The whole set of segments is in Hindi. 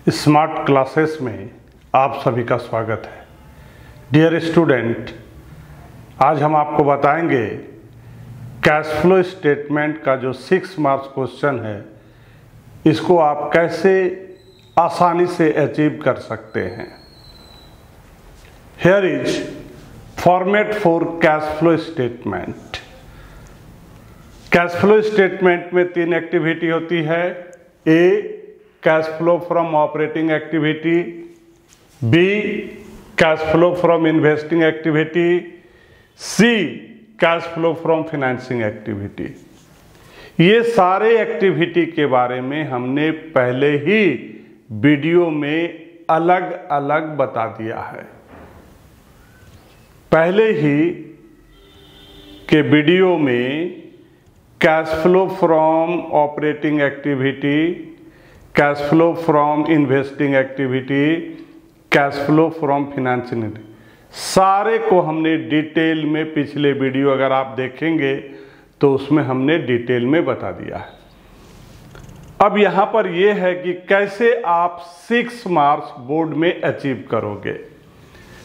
स्मार्ट क्लासेस में आप सभी का स्वागत है। डियर स्टूडेंट, आज हम आपको बताएंगे कैश फ्लो स्टेटमेंट का जो 6 मार्क्स क्वेश्चन है, इसको आप कैसे आसानी से अचीव कर सकते हैं। Here is format for cash flow statement. Cash flow statement में 3 एक्टिविटी होती है। A, cash flow from operating activity, B, cash flow from investing activity, C, cash flow from financing activity. ये सारे एक्टिविटी के बारे में हमने पहले ही वीडियो में अलग अलग बता दिया है। पहले ही के वीडियो में cash flow from operating activity, cash flow from investing activity, cash flow from financing, सारे को हमने डिटेल में पिछले वीडियो अगर आप देखेंगे तो उसमें हमने डिटेल में बता दिया है। अब यहाँ पर यह है कि कैसे आप 6 मार्क्स बोर्ड में अचीव करोगे।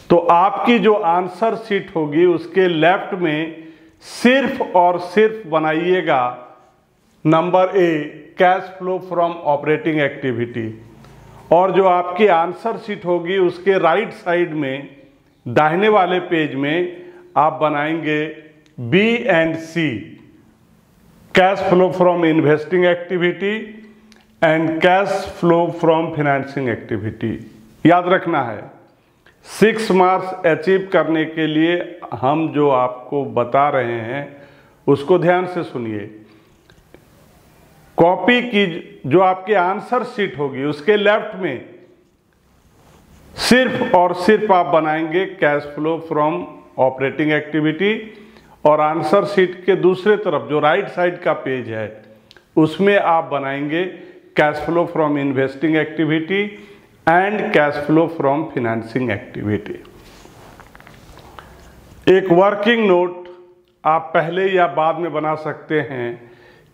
तो आपकी जो आंसर शीट होगी उसके लेफ्ट में सिर्फ और सिर्फ बनाइएगा number A, cash flow from operating activity, और जो आपकी आंसर शीट होगी उसके राइट साइड में दाहिने वाले पेज में आप बनाएंगे B and C, cash flow from investing activity and cash flow from financing activity. याद रखना है, 6 मार्क्स अचीव करने के लिए हम जो आपको बता रहे हैं उसको ध्यान से सुनिए। कॉपी की जो आपकी आंसर शीट होगी उसके लेफ्ट में सिर्फ और सिर्फ आप बनाएंगे cash flow from operating activity, और आंसर शीट के दूसरे तरफ जो राइट साइड का पेज है उसमें आप बनाएंगे cash flow from investing activity and cash flow from financing activity. एक वर्किंग नोट आप पहले या बाद में बना सकते हैं,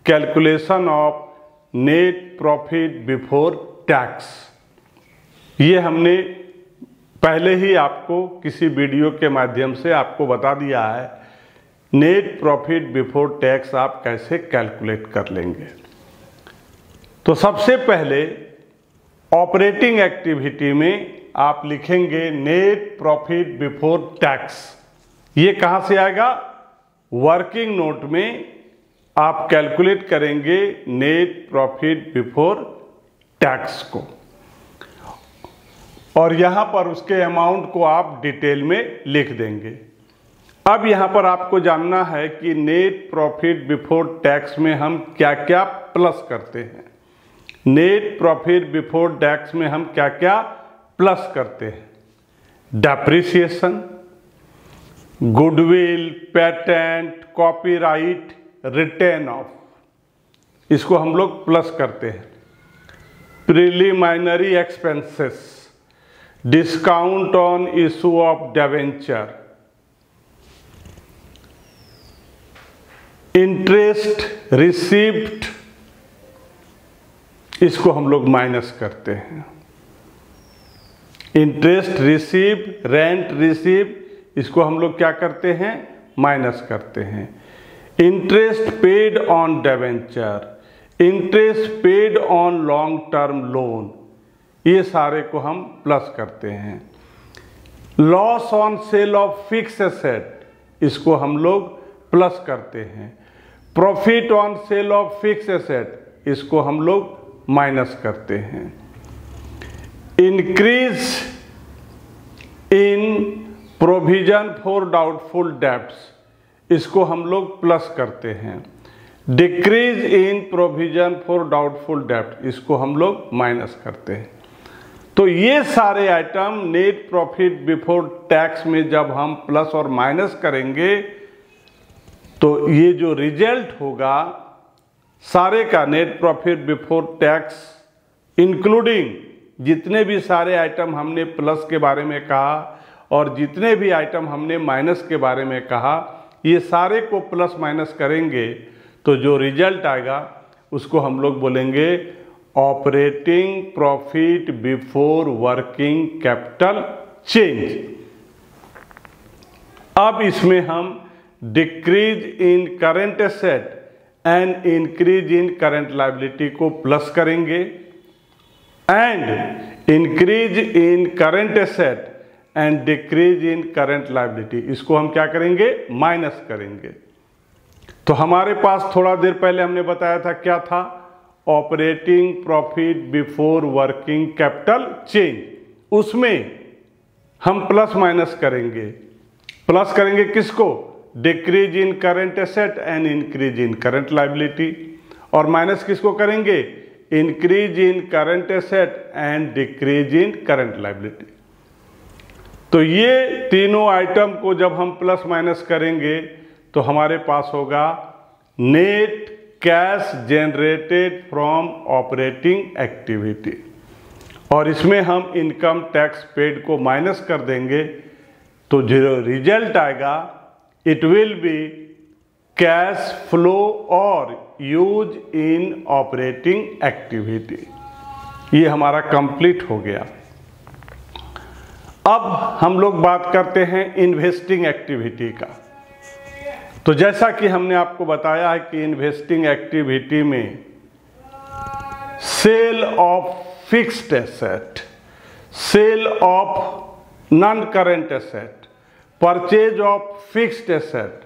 calculation of net profit before tax. ये हमने पहले ही आपको किसी वीडियो के माध्यम से आपको बता दिया है। नेट प्रॉफिट बिफोर टैक्स आप कैसे कैलकुलेट कर लेंगे। तो सबसे पहले ऑपरेटिंग एक्टिविटी में आप लिखेंगे नेट प्रॉफिट बिफोर टैक्स। ये कहाँ से आएगा? वर्किंग नोट में आप कैलकुलेट करेंगे नेट प्रॉफिट बिफोर टैक्स को, और यहां पर उसके अमाउंट को आप डिटेल में लिख देंगे। अब यहां पर आपको जानना है कि नेट प्रॉफिट बिफोर टैक्स में हम क्या क्या प्लस करते हैं। नेट प्रॉफिट बिफोर टैक्स में हम क्या क्या प्लस करते हैं? Depreciation, goodwill, patent, copyright, written off, इसको हम लोग प्लस करते हैं। Preliminary expenses, discount on issue of debenture, interest received, इसको हम लोग माइनस करते हैं। इंटरेस्ट रिसीव, रेंट रिसीव, इसको हम लोग क्या करते हैं? माइनस करते हैं। Interest paid on debenture, interest paid on long term loan, ये सारे को हम प्लस करते हैं। Loss on sale of fix asset, इसको हम लोग प्लस करते हैं। Profit on sale of fix asset, इसको हम लोग माइनस करते हैं। Increase in provision for doubtful debts, इसको हम लोग प्लस करते हैं। Decrease in provision for doubtful डेब्ट, इसको हम लोग माइनस करते हैं। तो ये सारे item net profit before tax में जब हम प्लस और माइनस करेंगे तो ये जो रिजल्ट होगा सारे का, net profit before tax including जितने भी सारे आइटम हमने प्लस के बारे में कहा और जितने भी आइटम हमने माइनस के बारे में कहा, ये सारे को प्लस माइनस करेंगे तो जो रिजल्ट आएगा उसको हम लोग बोलेंगे operating profit before working capital change. अब इसमें हम decrease in current asset and increase in current liability को प्लस करेंगे and increase in current asset and decrease in current liability, इसको हम क्या करेंगे, माइनस करेंगे। तो हमारे पास थोड़ा देर पहले हमने बताया था क्या था, operating profit before working capital change, उसमें हम प्लस माइनस करेंगे। प्लस करेंगे किसको, decrease in current asset and increase in current liability, और माइनस किसको करेंगे, increase in current asset and decrease in current liability. तो ये तीनों आइटम को जब हम प्लस माइनस करेंगे तो हमारे पास होगा net cash generated from operating activity, और इसमें हम इनकम टैक्स पेड को माइनस कर देंगे तो जो रिजल्ट आएगा it will be cash flow और यूज इन ऑपरेटिंग एक्टिविटी। ये हमारा कंप्लीट हो गया। अब हम लोग बात करते हैं इन्वेस्टिंग एक्टिविटी का। तो जैसा कि हमने आपको बताया है कि इन्वेस्टिंग एक्टिविटी में sale of fixed asset, sale of non current asset, purchase of fixed asset,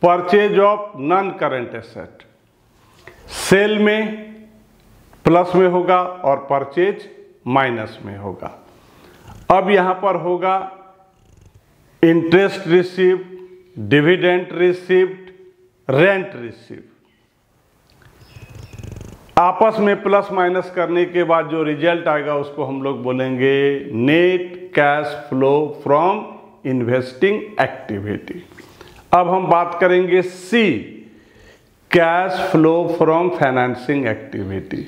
purchase of non current asset, sale में प्लस में होगा और परचेज माइनस में होगा। अब यहां पर होगा interest received, dividend received, rent received. आपस में प्लस माइनस करने के बाद जो रिजल्ट आएगा उसको हम लोग बोलेंगे net cash flow from investing activity. अब हम बात करेंगे C, cash flow from financing activity.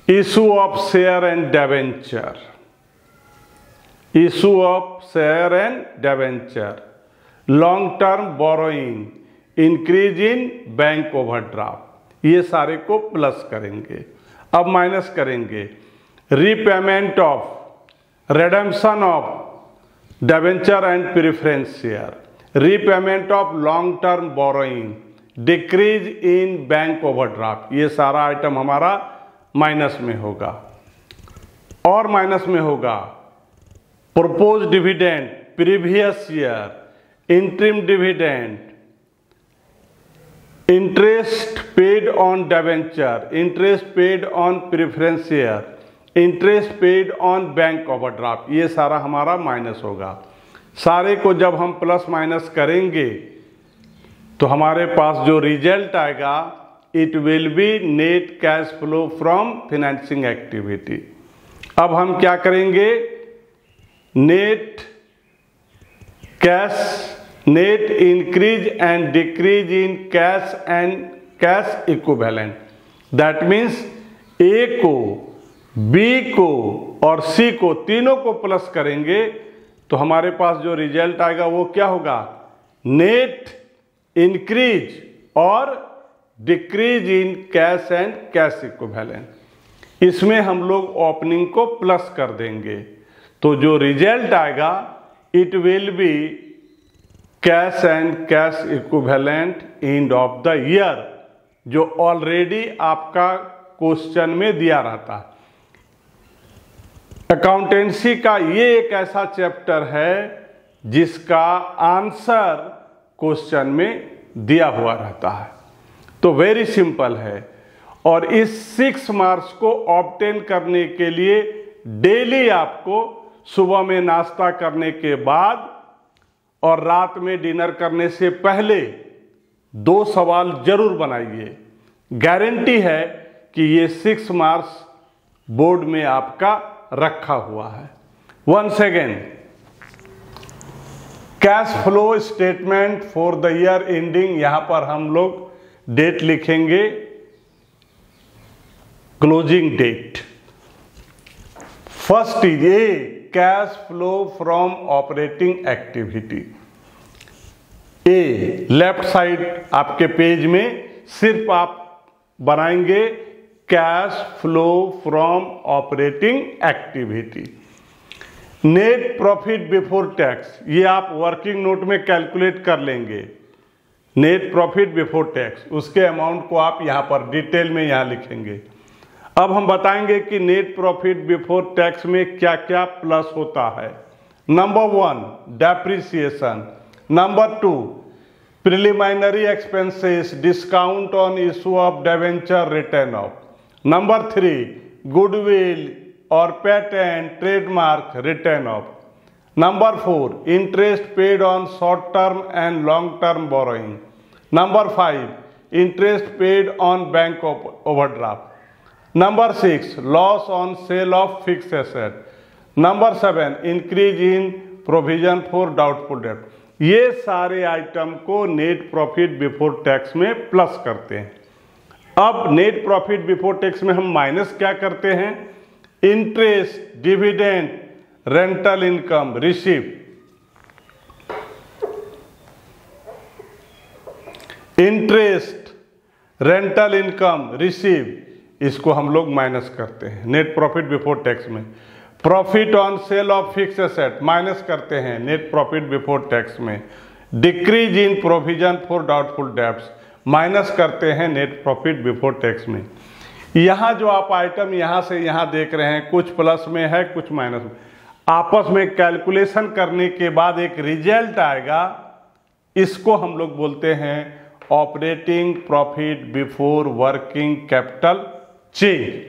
Issue of share and debenture, issue of share and debenture, long term borrowing, increase in bank overdraft, ये सारे को प्लस करेंगे। अब माइनस करेंगे repayment of, redemption of debenture and preference share, repayment of long term borrowing, decrease in bank overdraft, ये सारा आइटम हमारा माइनस में होगा। और माइनस में होगा propose dividend previous year, interim dividend, interest paid on debenture, interest paid on preference share, interest paid on bank overdraft, ये सारा हमारा माइनस होगा। सारे को जब हम प्लस माइनस करेंगे तो हमारे पास जो रिजल्ट आएगा it will be net cash flow from financing activity. अब हम क्या करेंगे, net cash, net increase and decrease in cash and cash equivalent, that means A को, बी को और सी को, तीनों को प्लस करेंगे तो हमारे पास जो रिजल्ट आएगा वो क्या होगा, नेट इंक्रीज और decrease in cash and cash equivalent. इसमें हम लोग ओपनिंग को प्लस कर देंगे तो जो रिजल्ट आएगा it will be cash and cash equivalent end of the year, जो ऑलरेडी आपका क्वेश्चन में दिया रहता है। अकाउंटेंसी का ये एक ऐसा चैप्टर है जिसका आंसर क्वेश्चन में दिया हुआ रहता है, तो वेरी सिंपल है। और इस 6 मार्क्स को ऑब्टेन करने के लिए डेली आपको सुबह में नाश्ता करने के बाद और रात में डिनर करने से पहले 2 सवाल जरूर बनाइए। गारंटी है कि ये 6 मार्क्स बोर्ड में आपका रखा हुआ है। Once again, cash flow statement for the year ending, यहां पर हम लोग डेट लिखेंगे, closing date. First is A, cash flow from operating activity. A left side आपके पेज में सिर्फ आप बनाएंगे cash flow from operating activity. Net profit before tax, ये आप वर्किंग नोट में कैलकुलेट कर लेंगे। नेट प्रॉफिट बिफोर टैक्स, उसके अमाउंट को आप यहाँ पर डिटेल में यहाँ लिखेंगे। अब हम बताएंगे कि नेट प्रॉफिट बिफोर टैक्स में क्या क्या प्लस होता है। Number 1 depreciation, number 2 preliminary expenses, discount on issue of debenture written off, number 3 goodwill और patent trademark written off, number 4 interest paid on short term and long term borrowing, number 5 interest paid on bank overdraft, number 6 loss on sale of fix asset, number 7 increase in provision for doubtful डेब्ट। ये सारे आइटम को नेट प्रॉफिट बिफोर टैक्स में प्लस करते हैं। अब नेट प्रॉफिट बिफोर टैक्स में हम माइनस क्या करते हैं? Interest, dividend, rental income receive, interest, rental income receive, इसको हम लोग माइनस करते हैं नेट प्रॉफिट बिफोर टैक्स में। Profit on sale of fix asset minus करते हैं नेट प्रॉफिट बिफोर टैक्स में। Decrease in provision for doubtful debts minus करते हैं नेट प्रॉफिट बिफोर टैक्स में। यहाँ जो आप आइटम यहाँ से यहाँ देख रहे हैं, कुछ प्लस में है कुछ माइनस में, आपस में कैलकुलेशन करने के बाद एक रिजल्ट आएगा, इसको हम लोग बोलते हैं operating profit before working capital change.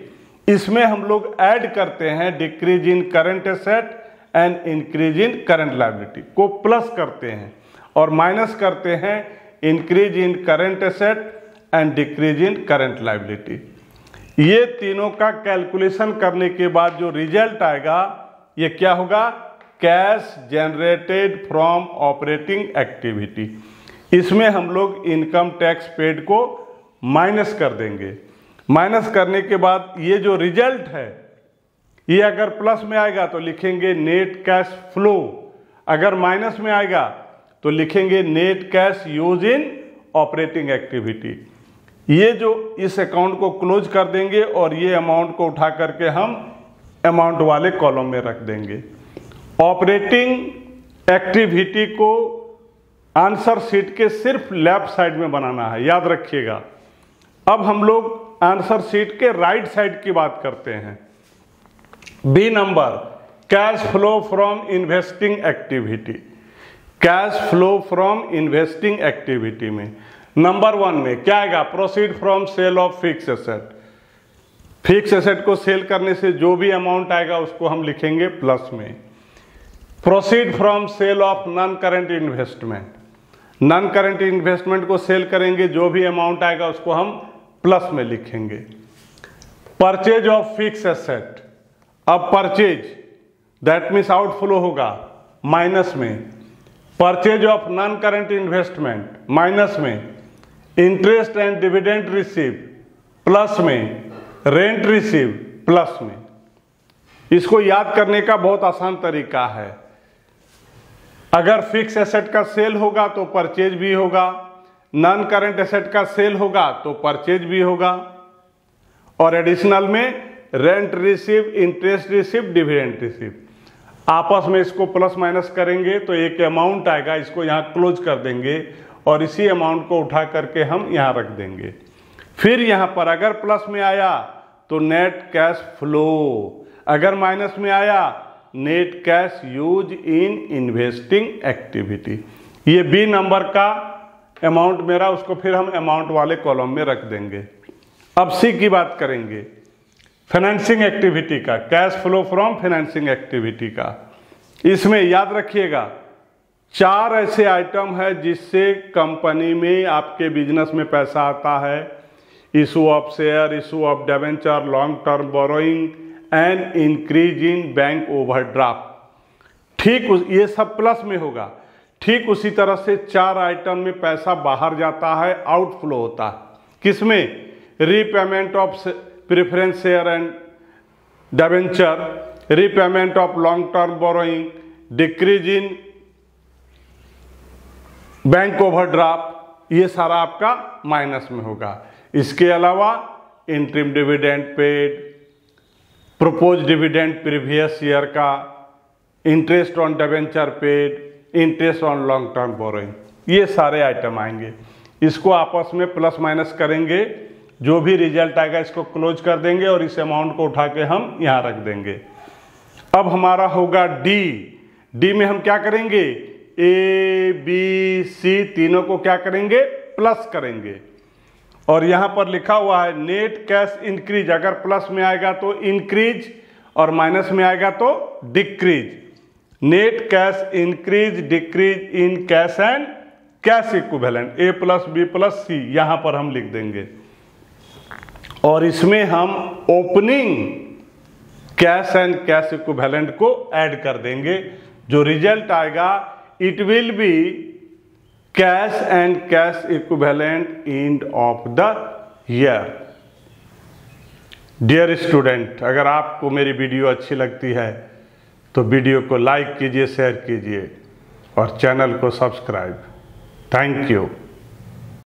इसमें हम लोग ऐड करते हैं decrease in current asset and increase in current liability को प्लस करते हैं और माइनस करते हैं increase in current asset and decrease in current liability. ये तीनों का कैलकुलेशन करने के बाद जो रिजल्ट आएगा ये क्या होगा? Cash generated from operating activity. इसमें हम लोग इनकम टैक्स पेड को माइनस कर देंगे। माइनस करने के बाद ये जो रिजल्ट है ये अगर प्लस में आएगा तो लिखेंगे नेट कैश फ्लो, अगर माइनस में आएगा तो लिखेंगे net cash use in operating activity. ये जो इस अकाउंट को क्लोज कर देंगे और ये अमाउंट को उठा करके हम अमाउंट वाले कॉलम में रख देंगे। ऑपरेटिंग एक्टिविटी को आंसर शीट के सिर्फ लेफ्ट साइड में बनाना है, याद रखिएगा। अब हम लोग आंसर शीट के राइट साइड की बात करते हैं। B number cash flow from investing activity. Cash flow from investing activity में नंबर 1 में क्या आएगा? Proceed from sale of fix asset. Fix asset को सेल करने से जो भी अमाउंट आएगा उसको हम लिखेंगे प्लस में। Proceed from sale of non current investment. Non current investment को सेल करेंगे, जो भी अमाउंट आएगा उसको हम प्लस में लिखेंगे। परचेज ऑफ फिक्स एसेट, अब परचेज दैट मीन्स आउटफ्लो होगा माइनस में। Purchase of non current investment minus में। Interest and dividend receive plus में। रेंट रिसीव प्लस में। इसको याद करने का बहुत आसान तरीका है। अगर फिक्स एसेट का सेल होगा तो परचेज भी होगा, नॉन करंट एसेट का सेल होगा तो परचेज भी होगा, और एडिशनल में rent receive, interest receive, dividend receive. आपस में इसको प्लस माइनस करेंगे तो एक अमाउंट आएगा, इसको यहाँ क्लोज कर देंगे और इसी अमाउंट को उठा करके हम यहाँ रख देंगे। फिर यहाँ पर अगर प्लस में आया तो नेट कैश फ्लो, अगर माइनस में आया net cash use in investing activity. ये बी नंबर का अमाउंट मेरा, उसको फिर हम अमाउंट वाले कॉलम में रख देंगे। अब सी की बात करेंगे, फाइनेंसिंग एक्टिविटी का, cash flow from financing activity का। इसमें याद रखिएगा 4 ऐसे आइटम है जिससे कंपनी में आपके बिजनेस में पैसा आता है। Issue of share, issue of debenture, long term borrowing and increase in bank overdraft. ठीक ये सब प्लस में होगा। ठीक उसी तरह से 4 आइटम में पैसा बाहर जाता है, आउटफ्लो होता है। किसमें? Repayment of preference share and debenture, repayment of long term borrowing, decrease in bank overdraft, ये सारा आपका माइनस में होगा। इसके अलावा interim dividend paid, propose dividend previous year का, interest on debenture paid, interest on long term borrowing, ये सारे आइटम आएंगे। इसको आपस में प्लस माइनस करेंगे, जो भी रिजल्ट आएगा इसको क्लोज कर देंगे और इस अमाउंट को उठा के हम यहाँ रख देंगे। अब हमारा होगा डी। डी में हम क्या करेंगे, ए बी सी तीनों को क्या करेंगे, प्लस करेंगे। और यहाँ पर लिखा हुआ है नेट कैश इंक्रीज, अगर प्लस में आएगा तो इंक्रीज और माइनस में आएगा तो decrease. Net cash increase decrease in cash and cash equivalent, A plus B plus C यहाँ पर हम लिख देंगे। और इसमें हम opening cash and cash equivalent को ऐड कर देंगे। जो रिजल्ट आएगा it will be cash and cash equivalent end of the year. Dear student, अगर आपको मेरी वीडियो अच्छी लगती है तो वीडियो को लाइक कीजिए, शेयर कीजिए और चैनल को सब्सक्राइब। Thank you.